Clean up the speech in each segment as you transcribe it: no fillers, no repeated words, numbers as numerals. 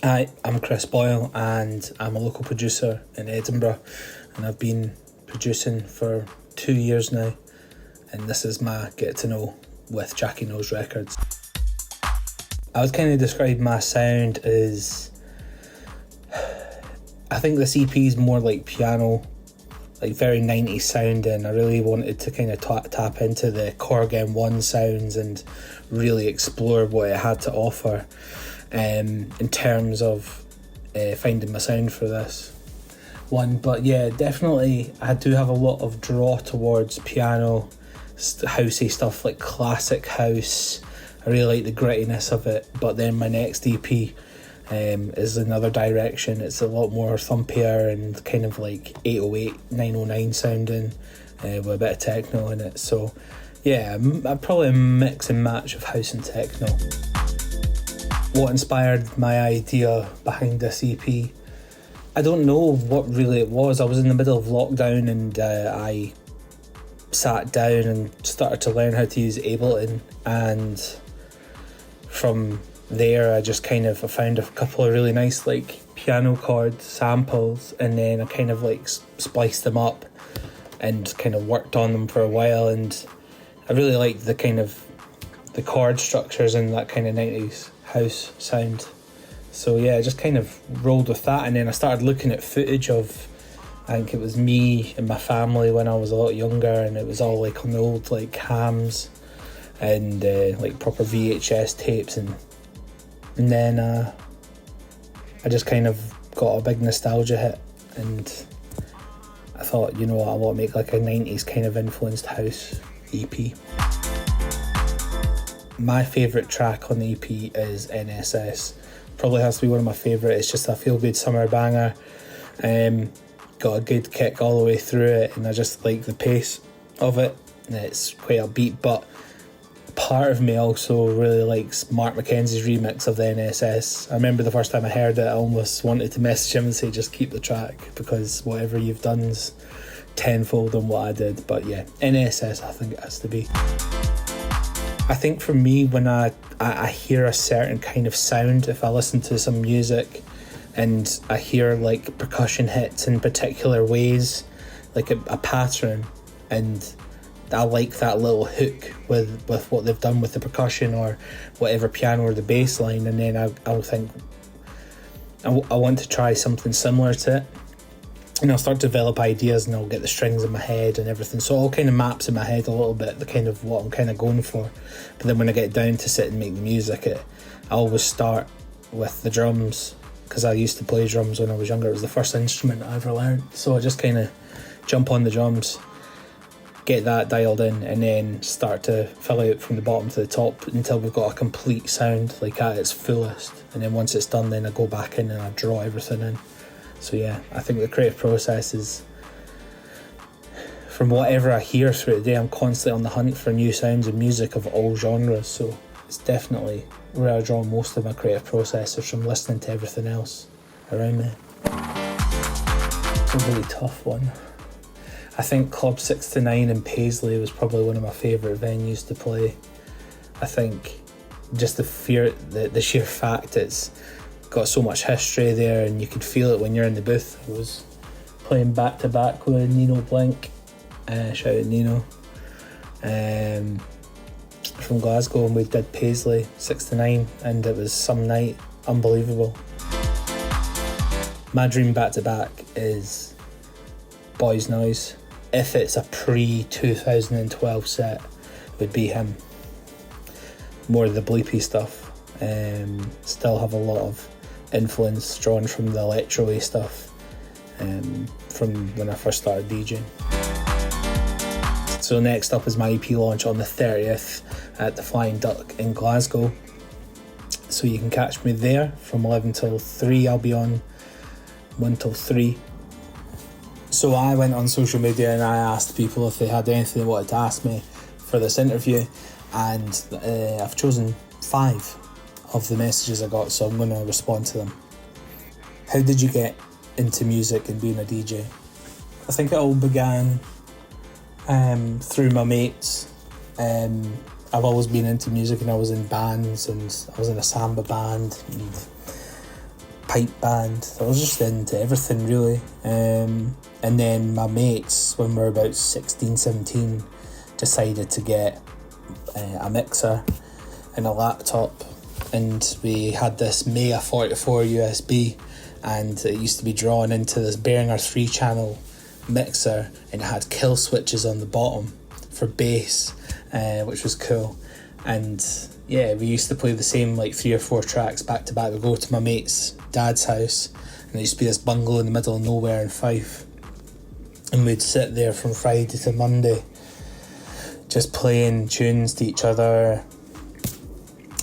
Hi, I'm Chris Boyle and I'm a local producer in Edinburgh, and I've been producing for 2 years now, and this is my get to know with Jackie Knows Records. I would kind of describe my sound as, I think this EP is more like piano, like very 90s sounding. I really wanted to kind of tap into the Korg M1 sounds and really explore what it had to offer. In terms of finding my sound for this one. But yeah, definitely I do have a lot of draw towards piano, housey stuff, like classic house. I really like the grittiness of it. But then my next EP is another direction. It's a lot more thumpier and kind of like 808, 909 sounding, with a bit of techno in it. So yeah, probably a mix and match of house and techno. What inspired my idea behind this EP? I don't know what really it was. I was in the middle of lockdown and I sat down and started to learn how to use Ableton, and from there I just kind of found a couple of really nice like piano chord samples, and then I kind of like spliced them up and kind of worked on them for a while, and I really liked the kind of the chord structures and that kind of 90s house sound. So yeah, I just kind of rolled with that, and then I started looking at footage of, I think it was me and my family when I was a lot younger, and it was all like on the old like cams and like proper VHS tapes, and then I just kind of got a big nostalgia hit, and I thought, you know what, I want to make like a 90s kind of influenced house EP. My favourite track on the EP is NSS. Probably has to be one of my favourite. It's just a feel-good summer banger. Got a good kick all the way through it, and I just like the pace of it. It's quite upbeat, but part of me also really likes Mark McKenzie's remix of the NSS. I remember the first time I heard it, I almost wanted to message him and say just keep the track, because whatever you've done's tenfold on what I did. But yeah, NSS I think it has to be. I think for me, when I hear a certain kind of sound, if I listen to some music and I hear like percussion hits in particular ways, like a pattern, and I like that little hook with what they've done with the percussion or whatever piano or the bass line, and then I'll think I want to try something similar to it. And I'll start to develop ideas, and I'll get the strings in my head and everything. So it all kind of maps in my head a little bit, the kind of what I'm kind of going for. But then when I get down to sit and make the music, I always start with the drums, because I used to play drums when I was younger. It was the first instrument I ever learned. So I just kind of jump on the drums, get that dialed in, and then start to fill out from the bottom to the top until we've got a complete sound, like at its fullest. And then once it's done, then I go back in and I draw everything in. So yeah, I think the creative process is, from whatever I hear through the day, I'm constantly on the hunt for new sounds and music of all genres. So it's definitely where I draw most of my creative process, is from listening to everything else around me. It's a really tough one. I think Club 69 in Paisley was probably one of my favourite venues to play. I think just the sheer fact it's got so much history there, and you could feel it when you're in the booth. I was playing back to back with Nino Blink, shout out Nino, from Glasgow, and we did Paisley 69, and it was some night unbelievable. My dream back to back is Boys Noise. If it's a pre-2012 set, it would be him. More of the bleepy stuff. Still have a lot of influence drawn from the electro-y stuff from when I first started DJing. So next up is my EP launch on the 30th at the Flying Duck in Glasgow. So you can catch me there from 11 till 3. I'll be on 1 till 3. So I went on social media and I asked people if they had anything they wanted to ask me for this interview, and I've chosen 5 of the messages I got, so I'm going to respond to them. How did you get into music and being a DJ? I think it all began through my mates. I've always been into music, and I was in bands, and I was in a samba band, and pipe band. I was just into everything really. And then my mates, when we were about 16, 17, decided to get a mixer and a laptop, and we had this Maya 44 USB, and it used to be drawn into this Behringer 3-channel mixer, and it had kill switches on the bottom for bass, which was cool. And yeah, we used to play the same like 3 or 4 tracks back to back. We'd go to my mate's dad's house, and there used to be this bungalow in the middle of nowhere in Fife, and we'd sit there from Friday to Monday just playing tunes to each other,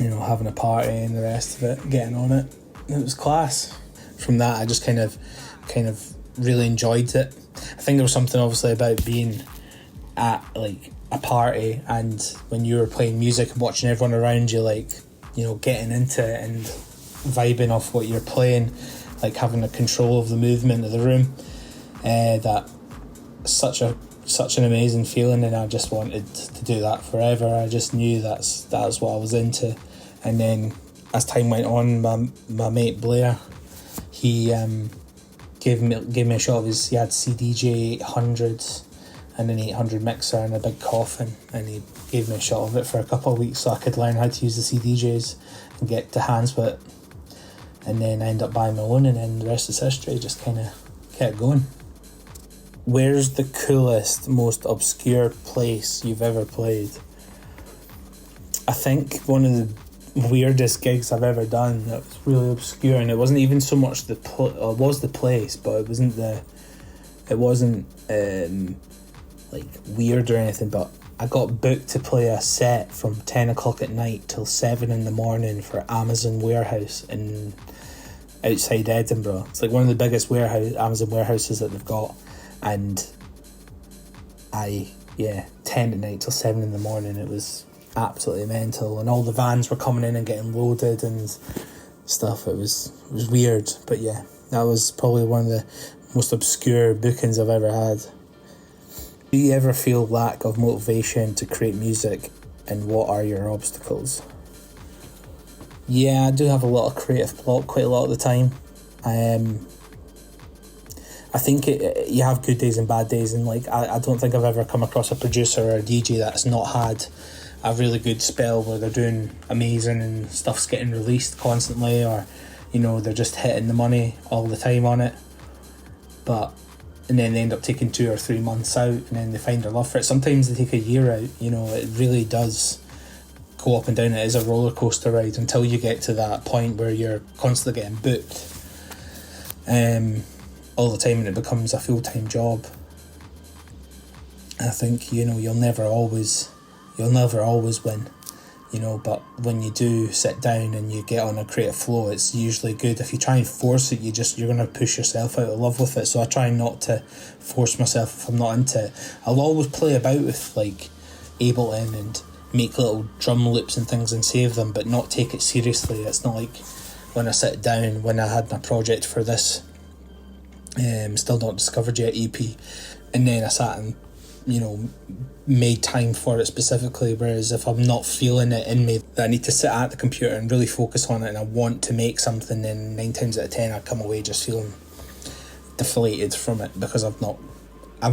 you know, having a party and the rest of it, getting on it. It was class. From that, I just kind of really enjoyed it. I think there was something obviously about being at like a party, and when you were playing music and watching everyone around you, like, you know, getting into it and vibing off what you're playing, like having a control of the movement of the room, that such an amazing feeling, and I just wanted to do that forever. I just knew that's what I was into. And then as time went on, my mate Blair, he gave me a shot of his. He had CDJ 800s and an 800 mixer and a big coffin, and he gave me a shot of it for a couple of weeks so I could learn how to use the CDJs and get to hands with it. And then I ended up buying my own, and then the rest is history. Just kind of kept going. Where's the coolest, most obscure place you've ever played? I think one of the weirdest gigs I've ever done that was really obscure, and it wasn't even so much it was the place, but it wasn't like weird or anything, but I got booked to play a set from 10 o'clock at night till 7 in the morning for Amazon warehouse outside Edinburgh. It's like one of the biggest Amazon warehouses that they've got. And 10 at night till 7 in the morning, it was absolutely mental, and all the vans were coming in and getting loaded and stuff. It was weird, but yeah, that was probably one of the most obscure bookings I've ever had. Do you ever feel lack of motivation to create music, and what are your obstacles? Yeah, I do have a lot of creative block quite a lot of the time. I think you have good days and bad days, and like I don't think I've ever come across a producer or a DJ that's not had a really good spell where they're doing amazing and stuff's getting released constantly, or, you know, they're just hitting the money all the time on it. And then they end up taking 2 or 3 months out, and then they find their love for it. Sometimes they take a year out. You know, it really does go up and down. It is a roller coaster ride until you get to that point where you're constantly getting booked all the time, and it becomes a full-time job. I think, you know, you'll never always win, you know, but when you do sit down and you get on a creative flow, it's usually good. If you try and force it, you're going to push yourself out of love with it. So I try not to force myself if I'm not into it. I'll always play about with like Ableton and make little drum loops and things and save them, but not take it seriously. It's not like when I sit down, when I had my project for this Still Not Discovered Yet EP, and then I sat and, you know, made time for it specifically. Whereas if I'm not feeling it in me, that I need to sit at the computer and really focus on it, and I want to make something, then 9 times out of 10 I come away just feeling deflated from it, because I've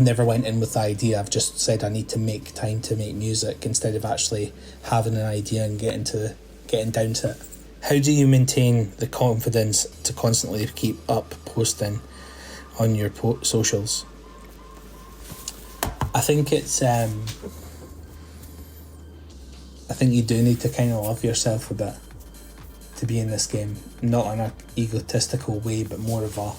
never went in with the idea. I've just said I need to make time to make music instead of actually having an idea and getting down to it. How do you maintain the confidence to constantly keep up posting on your socials? I think it's I think you do need to kind of love yourself a bit to be in this game, not in an egotistical way, but more of a,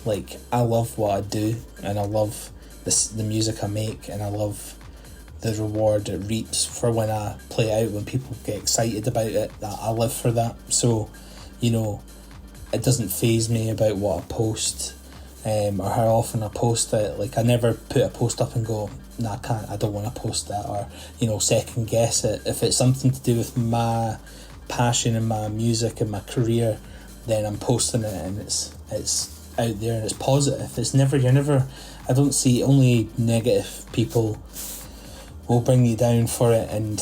like, I love what I do, and I love the music I make, and I love the reward it reaps for when I play it out, when people get excited about it. That I live for that. So, you know, it doesn't faze me about what I post, or how often I post it. Like, I never put a post up and go, nah, I don't want to post that, or, you know, second guess it. If it's something to do with my passion and my music and my career, then I'm posting it, and it's out there and it's positive. I don't see, only negative people will bring you down for it, and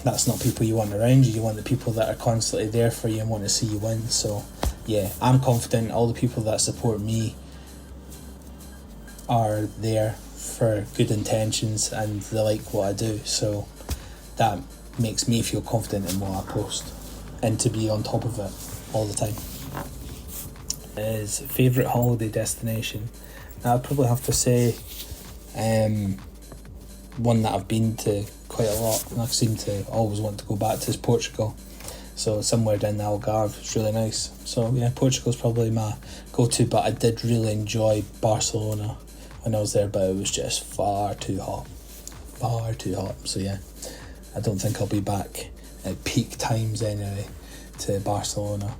that's not people you want around you. You want the people that are constantly there for you and want to see you win. So yeah, I'm confident all the people that support me are there for good intentions and they like what I do, so that makes me feel confident in what I post and to be on top of it all the time. His favourite holiday destination, now I'd probably have to say one that I've been to quite a lot and I seem to always want to go back to is Portugal. So somewhere down the Algarve, it's really nice. So yeah, Portugal's probably my go-to, but I did really enjoy Barcelona when I was there, but it was just far too hot. So yeah, I don't think I'll be back at peak times anyway to Barcelona.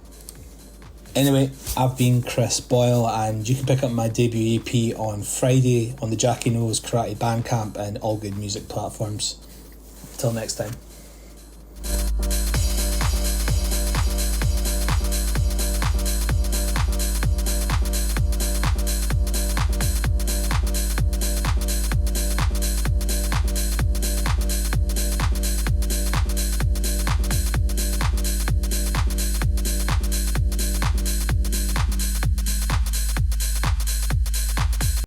Anyway, I've been Chris Boyle, and you can pick up my debut EP on Friday on the Jackie Knows Karate Bandcamp and all good music platforms. Till next time.